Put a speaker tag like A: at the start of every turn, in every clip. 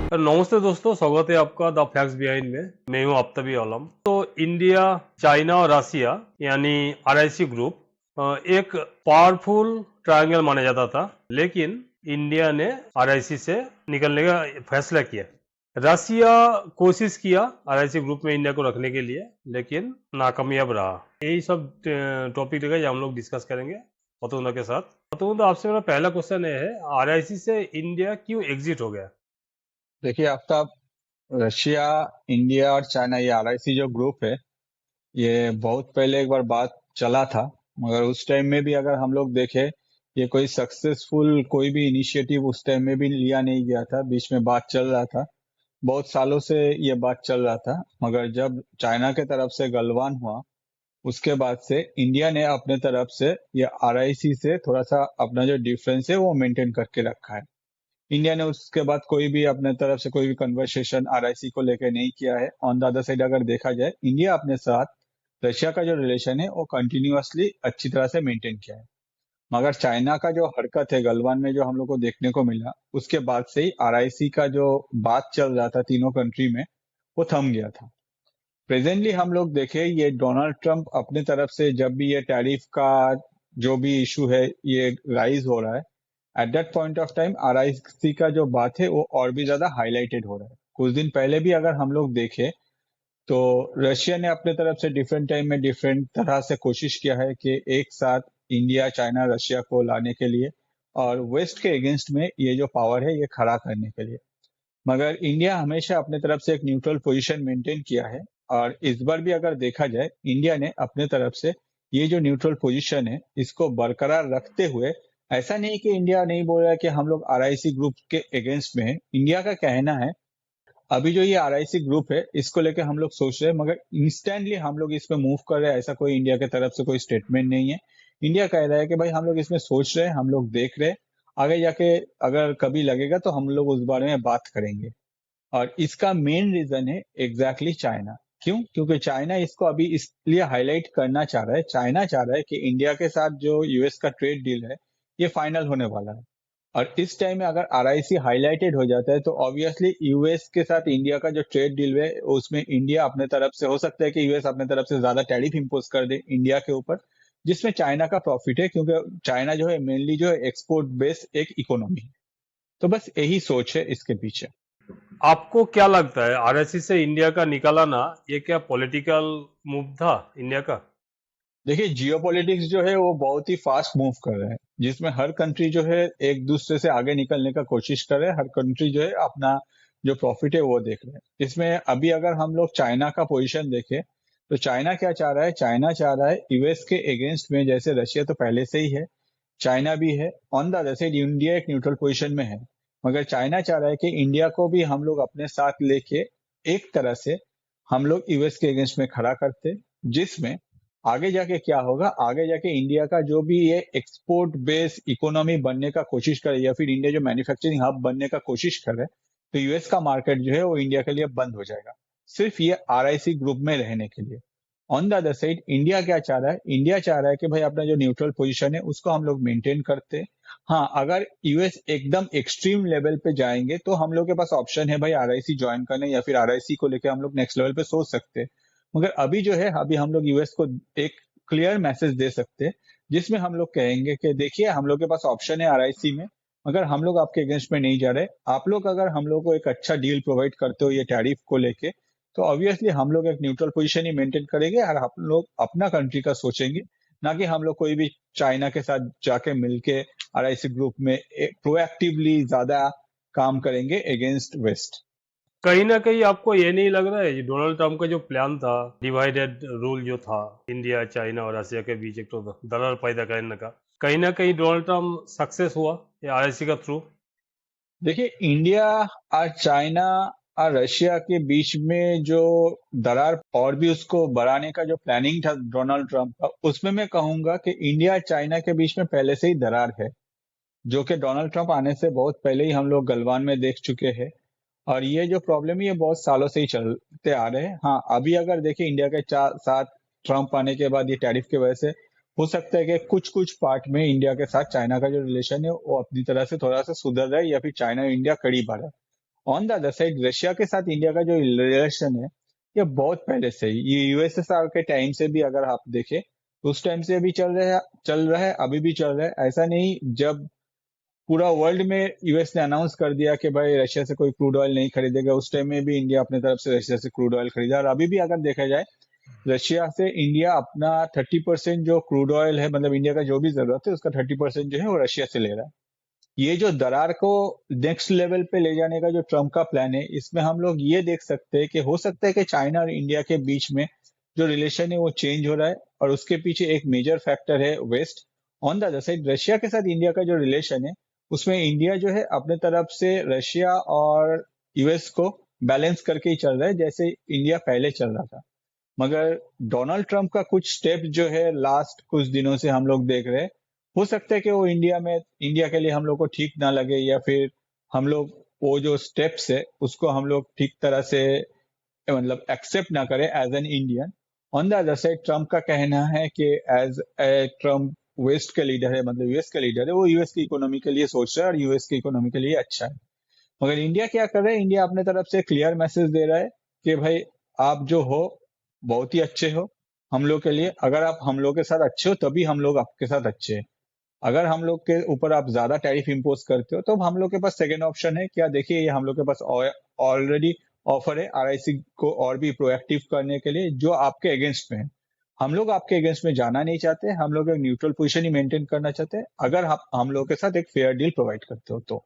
A: नमस्ते दोस्तों, स्वागत है आपका द फैक्ट्स बिहाइंड में। मैं हूं आफ्ताबी आलम। तो इंडिया, चाइना और रसिया यानी आरआईसी ग्रुप एक पावरफुल ट्रायंगल माना जाता था, लेकिन इंडिया ने आरआईसी से निकलने का फैसला किया। रसिया कोशिश किया आरआईसी ग्रुप में इंडिया को रखने के लिए, लेकिन नाकामयाब रहा। यही सब टॉपिक लेकर हम लोग डिस्कस करेंगे पतुंदा के साथ। पतुंदा, आपसे मेरा पहला क्वेश्चन ये है, आरआईसी से इंडिया क्यों एग्जिट हो गया?
B: देखिए आफ्ताब, रशिया, इंडिया और चाइना, ये आरआईसी जो ग्रुप है, ये बहुत पहले एक बार बात चला था। मगर उस टाइम में भी अगर हम लोग देखें, ये कोई सक्सेसफुल कोई भी इनिशिएटिव उस टाइम में भी लिया नहीं गया था। बीच में बात चल रहा था, बहुत सालों से ये बात चल रहा था। मगर जब चाइना के तरफ से गलवान हुआ, उसके बाद से इंडिया ने अपने तरफ से ये आरआईसी से थोड़ा सा अपना जो डिफरेंस है वो मेंटेन करके रखा है। इंडिया ने उसके बाद कोई भी अपने तरफ से कोई भी कन्वर्सेशन आरआईसी को लेकर नहीं किया है। ऑन द अदर साइड अगर देखा जाए, इंडिया अपने साथ रशिया का जो रिलेशन है वो कंटिन्यूअसली अच्छी तरह से मेंटेन किया है। मगर चाइना का जो हरकत है गलवान में, जो हम लोग को देखने को मिला, उसके बाद से ही आरआईसी का जो बात चल रहा था तीनों कंट्री में, वो थम गया था। प्रेजेंटली हम लोग देखें, ये डोनाल्ड ट्रंप अपने तरफ से जब भी ये टैरिफ का जो भी इशू है ये राइज हो रहा है, at that point of time RIC का जो बात है वो और भी ज्यादा हाईलाइटेड हो रहा है। कुछ दिन पहले भी अगर हम लोग देखें, तो रशिया ने अपने तरफ से डिफरेंट टाइम में डिफरेंट तरह से कोशिश किया है कि एक साथ इंडिया, चाइना, रशिया को लाने के लिए और वेस्ट के अगेंस्ट में ये जो पावर है ये खड़ा करने के लिए। मगर इंडिया हमेशा अपने तरफ से एक न्यूट्रल पोजीशन मेंटेन किया है। और इस बार भी अगर देखा जाए, इंडिया ने अपने तरफ से ये जो न्यूट्रल पोजीशन है इसको बरकरार रखते हुए, ऐसा नहीं कि इंडिया नहीं बोल रहा है कि हम लोग आरआईसी ग्रुप के अगेंस्ट में है। इंडिया का कहना है अभी जो ये आरआईसी ग्रुप है इसको लेके हम लोग सोच रहे हैं, मगर इंस्टेंटली हम लोग इसमें मूव कर रहे हैं, ऐसा कोई इंडिया की तरफ से कोई स्टेटमेंट नहीं है। इंडिया कह रहा है कि भाई हम लोग इसमें सोच रहे हैं, हम लोग देख रहे हैं, आगे जाके अगर कभी लगेगा तो हम लोग उस बारे में बात करेंगे। और इसका मेन रीजन है एग्जैक्टली चाइना। क्यों? क्योंकि चाइना इसको अभी इसलिए हाईलाइट करना चाह रहा है। चाइना चाह रहा है कि इंडिया के साथ जो यूएस का ट्रेड डील है ये फाइनल होने वाला है। और इस टाइम में अगर आरआईसी हाईलाइटेड हो जाता है तो ऑब्वियसली यूएस के साथ इंडिया का जो ट्रेड डील है उसमें इंडिया अपने तरफ से, हो सकता है कि यूएस अपने तरफ से ज्यादा टैरिफ इंपोज कर दे इंडिया के ऊपर, जिसमें चाइना का प्रॉफिट है, क्योंकि चाइना जो है मेनली जो है एक्सपोर्ट बेस्ड एक इकोनॉमी है। तो बस यही सोच है इसके पीछे।
A: आपको क्या लगता है, आरएससी से इंडिया का निकालना ये क्या पॉलिटिकल मूव था इंडिया का?
B: देखिए, जियोपॉलिटिक्स जो है वो बहुत ही फास्ट मूव कर रहा है, जिसमें हर कंट्री जो है एक दूसरे से आगे निकलने का कोशिश कर रहे हैं। हर कंट्री जो है अपना जो प्रॉफिट है वो देख रहे हैं। इसमें अभी अगर हम लोग चाइना का पोजीशन देखें, तो चाइना क्या चाह रहा है? चाइना चाह रहा है यूएस के अगेंस्ट में, जैसे रशिया तो पहले से ही है, चाइना भी है। On the other side India एक न्यूट्रल पोजीशन में है, मगर चाइना चाह रहा है कि इंडिया को भी हम लोग अपने साथ लेके एक तरह से हम लोग यूएस के अगेंस्ट में खड़ा करते, जिसमें आगे जाके क्या होगा, आगे जाके इंडिया का जो भी ये एक्सपोर्ट बेस्ड इकोनॉमी बनने का कोशिश करे, या फिर इंडिया जो मैन्युफैक्चरिंग हब बनने का कोशिश करे, तो यूएस का मार्केट जो है वो इंडिया के लिए बंद हो जाएगा, सिर्फ ये आरआईसी ग्रुप में रहने के लिए। On the other side India क्या चाह रहा है? इंडिया चाह रहा है कि भाई अपना जो न्यूट्रल पोजीशन है उसको हम लोग मेंटेन करते हैं। हाँ, अगर यूएस एकदम एक्सट्रीम लेवल पे जाएंगे तो हम लोग के पास ऑप्शन है भाई आरआईसी ज्वाइन करने, या फिर आरआईसी को लेकर हम लोग नेक्स्ट लेवल पे सोच सकते हैं। मगर अभी जो है, अभी हम लोग यूएस को एक क्लियर मैसेज दे सकते हैं, जिसमें हम लोग कहेंगे कि देखिए हम लोग के पास ऑप्शन है आरआईसी में, मगर हम लोग आपके अगेंस्ट में नहीं जा रहे। आप लोग अगर हम लोग को एक अच्छा डील प्रोवाइड करते हो ये टैरिफ को लेके, तो ऑब्वियसली हम लोग एक न्यूट्रल पोजीशन ही मेंटेन करेंगे और हम लोग अपना कंट्री का सोचेंगे, ना कि हम लोग कोई भी चाइना के साथ जाके मिलके आरआईसी ग्रुप में प्रोएक्टिवली ज्यादा काम करेंगे अगेंस्ट वेस्ट।
A: कहीं ना कहीं आपको ये नहीं लग रहा है, ये डोनाल्ड ट्रम्प का जो प्लान था, डिवाइडेड रूल जो था इंडिया, चाइना और रसिया के बीच एक तो दरार पैदा करने का, कहीं ना कहीं डोनाल्ड ट्रम्प सक्सेस हुआ ये आरएससी का थ्रू?
B: देखिए, इंडिया और चाइना और रशिया के बीच में जो दरार और भी उसको बढ़ाने का जो प्लानिंग था डोनाल्ड ट्रंप का, उसमें मैं कहूंगा कि इंडिया चाइना के बीच में पहले से ही दरार है, जो कि डोनाल्ड ट्रंप आने से बहुत पहले ही हम लोग गलवान में देख चुके हैं। और ये जो प्रॉब्लम है ये बहुत सालों से ही चलते आ रहे हैं। हाँ, अभी अगर देखिए इंडिया के साथ ट्रंप आने के बाद ये टैरिफ की वजह से हो सकता है कि कुछ कुछ पार्ट में इंडिया के साथ चाइना का जो रिलेशन है वो अपनी तरह से थोड़ा सा सुधर रहा है, या फिर चाइना और इंडिया करीब आ रहा है। On the other side Russia के साथ इंडिया का जो रिलेशन है ये बहुत पहले से ही, ये यूएसएसआर के टाइम से भी अगर आप देखें तो उस टाइम से भी चल रहा है, अभी भी चल रहा है। ऐसा नहीं, जब पूरा वर्ल्ड में यूएस ने अनाउंस कर दिया कि भाई रशिया से कोई क्रूड ऑयल नहीं खरीदेगा, उस टाइम में भी इंडिया अपने तरफ से रशिया से क्रूड ऑयल खरीदा। और अभी भी अगर देखा जाए रशिया से इंडिया अपना 30% जो क्रूड ऑयल है, मतलब इंडिया का जो भी जरूरत है उसका 30% जो है वो रशिया से ले रहा है। ये जो दरार को नेक्स्ट लेवल पे ले जाने का जो ट्रम्प का प्लान है, इसमें हम लोग ये देख सकते हैं कि हो सकता है कि चाइना और इंडिया के बीच में जो रिलेशन है वो चेंज हो रहा है, और उसके पीछे एक मेजर फैक्टर है west. On the other side Russia के साथ इंडिया का जो रिलेशन है उसमें इंडिया जो है अपने तरफ से रशिया और यूएस को बैलेंस करके ही चल रहा है, जैसे इंडिया पहले चल रहा था। मगर डोनाल्ड ट्रंप का कुछ स्टेप जो है लास्ट कुछ दिनों से हम लोग देख रहे हैं, हो सकता है कि वो इंडिया के लिए हम लोग को ठीक ना लगे, या फिर हम लोग वो जो स्टेप्स है उसको हम लोग ठीक तरह से मतलब एक्सेप्ट ना करें as an Indian. On the other side Trump का कहना है कि एज ए ट्रम्प वेस्ट के लीडर है, मतलब यूएस के लीडर है, वो यूएस की इकोनॉमी के लिए सोच रहा है और यूएस की इकोनॉमी के लिए अच्छा है। मगर इंडिया क्या कर रहा है, इंडिया अपने तरफ से क्लियर मैसेज दे रहा है कि भाई आप जो हो बहुत ही अच्छे हो हम लोग के लिए, अगर आप हम लोग के साथ अच्छे हो तभी हम लोग आपके साथ अच्छे हैं। अगर हम लोग के ऊपर आप ज्यादा टैरिफ इंपोज करते हो तो हम लोग के पास सेकेंड ऑप्शन है क्या, देखिए ये हम लोग के पास ऑलरेडी ऑफर है आरआईसी को और भी प्रोएक्टिव करने के लिए जो आपके अगेंस्ट में है। हम लोग आपके अगेंस्ट में जाना नहीं चाहते, हम लोग एक न्यूट्रल पोजीशन ही मेंटेन करना चाहते हैं, अगर आप हम लोग के साथ एक फेयर डील प्रोवाइड करते हो तो।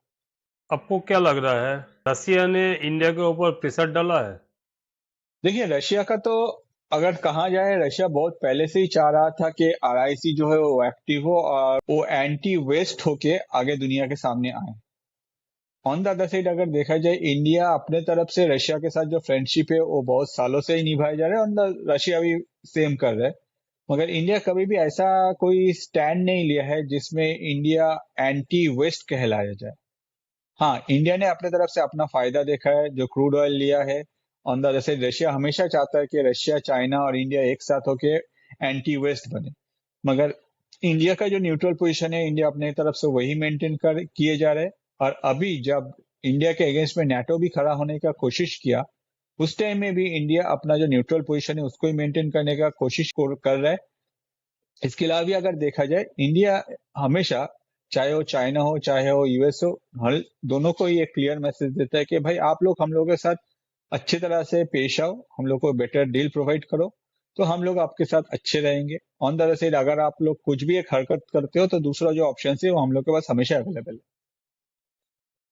A: आपको क्या लग रहा है, रसिया ने इंडिया के ऊपर प्रेशर डाला है?
B: देखिए रशिया का तो अगर कहा जाए, रशिया बहुत पहले से ही चाह रहा था कि आरआईसी जो है वो एक्टिव हो और वो एंटी वेस्ट होके आगे दुनिया के सामने आए। ऑन द अदर साइड अगर देखा जाए इंडिया अपने तरफ से रशिया के साथ जो फ्रेंडशिप है वो बहुत सालों से ही निभाए जा रहे हैं, और रशिया भी सेम कर रहा है। मगर इंडिया कभी भी ऐसा कोई स्टैंड नहीं लिया है जिसमें इंडिया एंटी वेस्ट कहलाया जाए। हाँ, इंडिया ने अपने तरफ से अपना फायदा देखा है, जो क्रूड ऑयल लिया है। On the other side Russia हमेशा चाहता है कि रशिया चाइना और इंडिया एक साथ होके एंटी वेस्ट बने। मगर इंडिया का जो न्यूट्रल पोजीशन है इंडिया अपने तरफ से वही मेंटेन कर किए जा रहे हैं। और अभी जब इंडिया के अगेंस्ट में नाटो भी खड़ा होने का कोशिश किया, उस टाइम में भी इंडिया अपना जो न्यूट्रल पोजीशन है उसको ही मेंटेन करने का कोशिश कर रहा है। इसके अलावा भी अगर देखा जाए इंडिया हमेशा, चाहे वो चाइना हो चाहे वो यूएस हो, हर दोनों को ही एक क्लियर मैसेज देता है कि भाई आप लोग हम लोग के साथ अच्छी तरह से पेश आओ, हम लोग को बेटर डील प्रोवाइड करो, तो हम लोग आपके साथ अच्छे रहेंगे। ऑन द अदर साइड अगर आप लोग कुछ भी एक हरकत करते हो तो दूसरा जो ऑप्शन है वो हम लोग के पास हमेशा अवेलेबल है।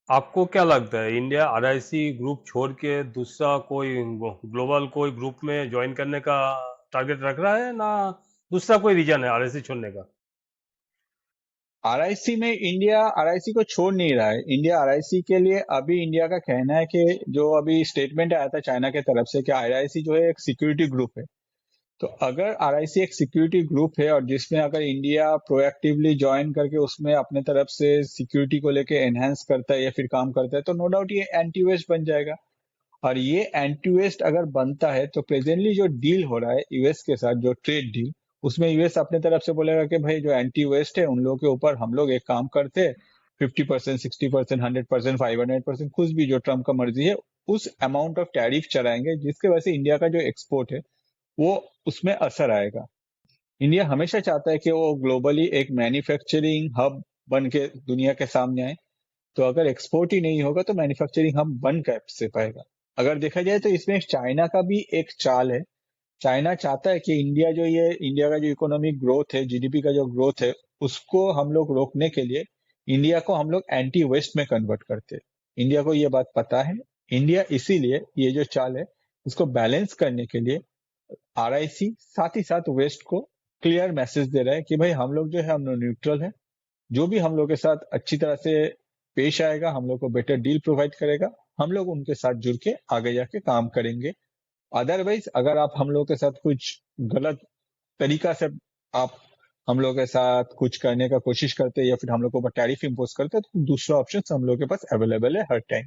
A: आपको क्या लगता है, इंडिया आरआईसी ग्रुप छोड़ के दूसरा कोई ग्लोबल कोई ग्रुप में ज्वाइन करने का टारगेट रख रहा है, ना दूसरा कोई रीजन है आरआईसी छोड़ने का?
B: आरआईसी में इंडिया आरआईसी को छोड़ नहीं रहा है। इंडिया आरआईसी के लिए अभी इंडिया का कहना है कि जो अभी स्टेटमेंट आया था चाइना के तरफ से कि आरआईसी जो है एक सिक्योरिटी ग्रुप है, तो अगर आरआईसी एक सिक्योरिटी ग्रुप है और जिसमें अगर इंडिया प्रोएक्टिवली ज्वाइन करके उसमें अपने तरफ से सिक्योरिटी को लेके एनहांस करता है या फिर काम करता है, तो नो डाउट ये एंटी वेस्ट बन जाएगा। और ये एंटी वेस्ट अगर बनता है तो प्रेजेंटली जो डील हो रहा है यूएस के साथ, जो ट्रेड डील, उसमें यूएस अपने तरफ से बोलेगा कि भाई जो एंटी वेस्ट है उन लोगों के ऊपर हम लोग एक काम करते हैं, 50%, 60%, 100%, 500%, कुछ भी जो ट्रम्प का मर्जी है उस अमाउंट ऑफ टैरिफ चलाएंगे, जिसके वजह से इंडिया का जो एक्सपोर्ट है वो उसमें असर आएगा। इंडिया हमेशा चाहता है कि वो ग्लोबली एक मैन्युफैक्चरिंग हब बन के दुनिया के सामने आए, तो अगर एक्सपोर्ट ही नहीं होगा तो मैन्युफैक्चरिंग हब बन कैसे पाएगा। अगर देखा जाए तो इसमें चाइना का भी एक चाल है। चाइना चाहता है कि इंडिया का जो इकोनॉमिक ग्रोथ है, जीडीपी का जो ग्रोथ है, उसको हम लोग रोकने के लिए इंडिया को हम लोग एंटी वेस्ट में कन्वर्ट करते हैं। इंडिया को ये बात पता है। इंडिया इसीलिए ये जो चाल है इसको बैलेंस करने के लिए आरआईसी साथ ही साथ वेस्ट को क्लियर मैसेज दे रहा है कि भाई हम लोग जो है हम लोग न्यूट्रल है, जो भी हम लोग के साथ अच्छी तरह से पेश आएगा, हम लोग को बेटर डील प्रोवाइड करेगा, हम लोग उनके साथ जुड़ के आगे जाके काम करेंगे। अदरवाइज अगर आप हम लोग के साथ कुछ गलत तरीका से आप हम लोग के साथ कुछ करने का कोशिश करते हैं या फिर हम लोग को ऊपर टैरिफ इंपोज करते हैं, तो दूसरा ऑप्शन हम लोग के पास अवेलेबल है हर टाइम।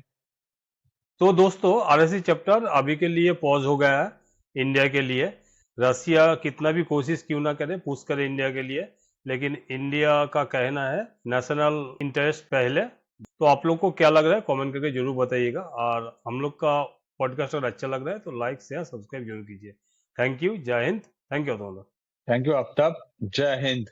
A: तो दोस्तों, आरआईसी चैप्टर अभी के लिए पॉज हो गया है इंडिया के लिए। रसिया कितना भी कोशिश क्यों ना करे, पुश करे इंडिया के लिए, लेकिन इंडिया का कहना है नेशनल इंटरेस्ट पहले, तो आप लोग को क्या लग रहा है कमेंट करके जरूर बताइएगा, और हम लोग का पॉडकास्ट अगर अच्छा लग रहा है तो लाइक शेयर सब्सक्राइब जरूर कीजिए। थैंक यू, जय Hind. Thank you.
B: Thank you Aftab. जय हिंद।